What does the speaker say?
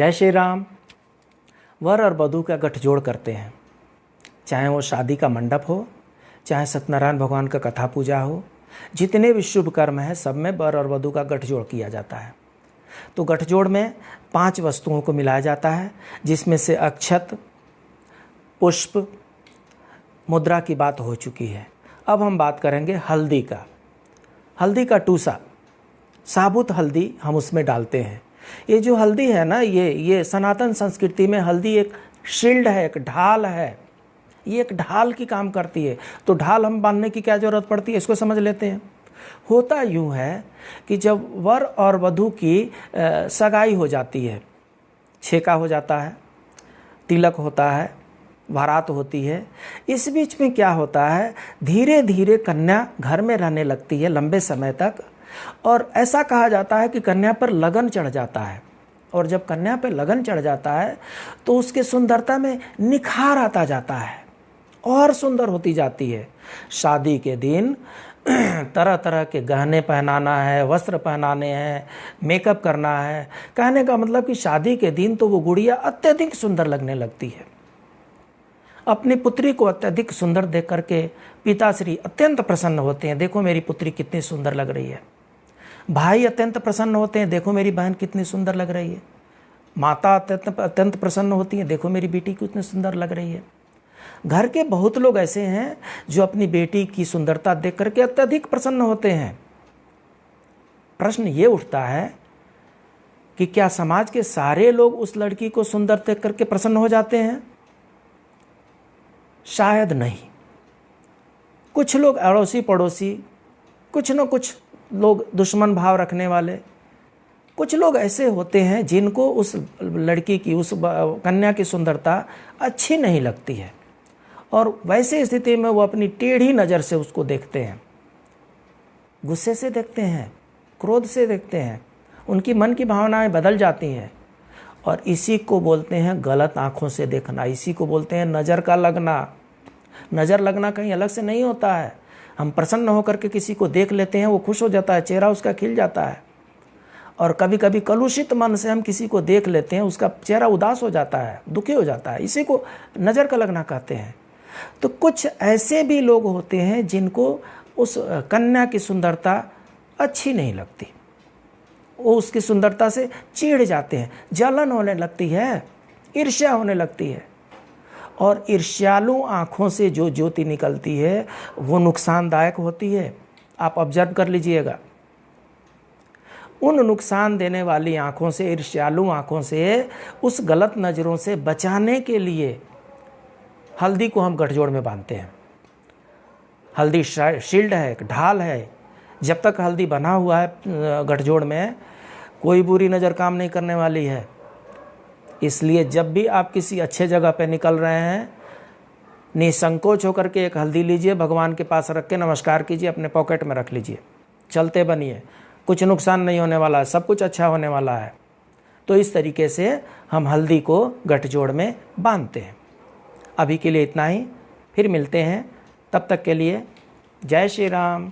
जय श्री राम। वर और वधू का गठजोड़ करते हैं, चाहे वो शादी का मंडप हो, चाहे सत्यनारायण भगवान का कथा पूजा हो, जितने भी शुभ कर्म हैं सब में वर और वधू का गठजोड़ किया जाता है। तो गठजोड़ में 5 वस्तुओं को मिलाया जाता है, जिसमें से अक्षत, पुष्प, मुद्रा की बात हो चुकी है। अब हम बात करेंगे हल्दी का। हल्दी का टूसा, साबुत हल्दी हम उसमें डालते हैं। ये जो हल्दी है ना, ये सनातन संस्कृति में हल्दी एक शील्ड है, एक ढाल है। ये एक ढाल की काम करती है। तो ढाल हम बांधने की क्या ज़रूरत पड़ती है, इसको समझ लेते हैं। होता यूँ है कि जब वर और वधू की सगाई हो जाती है, छेका हो जाता है, तिलक होता है, बारात होती है, इस बीच में क्या होता है, धीरे धीरे कन्या घर में रहने लगती है लंबे समय तक। और ऐसा कहा जाता है कि कन्या पर लगन चढ़ जाता है। और जब कन्या पर लगन चढ़ जाता है तो उसके सुंदरता में निखार आता जाता है और सुंदर होती जाती है। शादी के दिन तरह तरह के गहने पहनाना है, वस्त्र पहनाने हैं, मेकअप करना है। कहने का मतलब कि शादी के दिन तो वो गुड़िया अत्यधिक सुंदर लगने लगती है। अपनी पुत्री को अत्यधिक सुंदर देख करके पिताश्री अत्यंत प्रसन्न होते हैं, देखो मेरी पुत्री कितनी सुंदर लग रही है। भाई अत्यंत प्रसन्न होते हैं, देखो मेरी बहन कितनी सुंदर लग रही है। माता अत्यंत प्रसन्न होती है, देखो मेरी बेटी कितनी सुंदर लग रही है। घर के बहुत लोग ऐसे हैं जो अपनी बेटी की सुंदरता देख करके अत्यधिक प्रसन्न होते हैं। प्रश्न ये उठता है कि क्या समाज के सारे लोग उस लड़की को सुंदर देख करके प्रसन्न हो जाते हैं? शायद नहीं। कुछ लोग अड़ोसी पड़ोसी, कुछ न कुछ लोग दुश्मन भाव रखने वाले, कुछ लोग ऐसे होते हैं जिनको उस लड़की की, उस कन्या की सुंदरता अच्छी नहीं लगती है। और वैसे स्थिति में वो अपनी टेढ़ी नज़र से उसको देखते हैं, गुस्से से देखते हैं, क्रोध से देखते हैं। उनकी मन की भावनाएं बदल जाती हैं। और इसी को बोलते हैं गलत आँखों से देखना, इसी को बोलते हैं नज़र का लगना। नज़र लगना कहीं अलग से नहीं होता है। हम प्रसन्न होकर के किसी को देख लेते हैं, वो खुश हो जाता है, चेहरा उसका खिल जाता है। और कभी कभी कलुषित मन से हम किसी को देख लेते हैं, उसका चेहरा उदास हो जाता है, दुखी हो जाता है। इसी को नज़र का लगना कहते हैं। तो कुछ ऐसे भी लोग होते हैं जिनको उस कन्या की सुंदरता अच्छी नहीं लगती, वो उसकी सुंदरता से चिढ़ जाते हैं, जलन होने लगती है, ईर्ष्या होने लगती है। और ईर्ष्यालु आँखों से जो ज्योति निकलती है वो नुकसानदायक होती है। आप ऑब्जर्व कर लीजिएगा, उन नुकसान देने वाली आँखों से, ईर्ष्यालु आँखों से, उस गलत नज़रों से बचाने के लिए हल्दी को हम गठजोड़ में बांधते हैं। हल्दी शील्ड है, एक ढाल है। जब तक हल्दी बना हुआ है गठजोड़ में, कोई बुरी नज़र काम नहीं करने वाली है। इसलिए जब भी आप किसी अच्छे जगह पे निकल रहे हैं, निसंकोच होकर के एक हल्दी लीजिए, भगवान के पास रख के नमस्कार कीजिए, अपने पॉकेट में रख लीजिए, चलते बनिए। कुछ नुकसान नहीं होने वाला है, सब कुछ अच्छा होने वाला है। तो इस तरीके से हम हल्दी को गठजोड़ में बांधते हैं। अभी के लिए इतना ही, फिर मिलते हैं। तब तक के लिए जय श्री राम।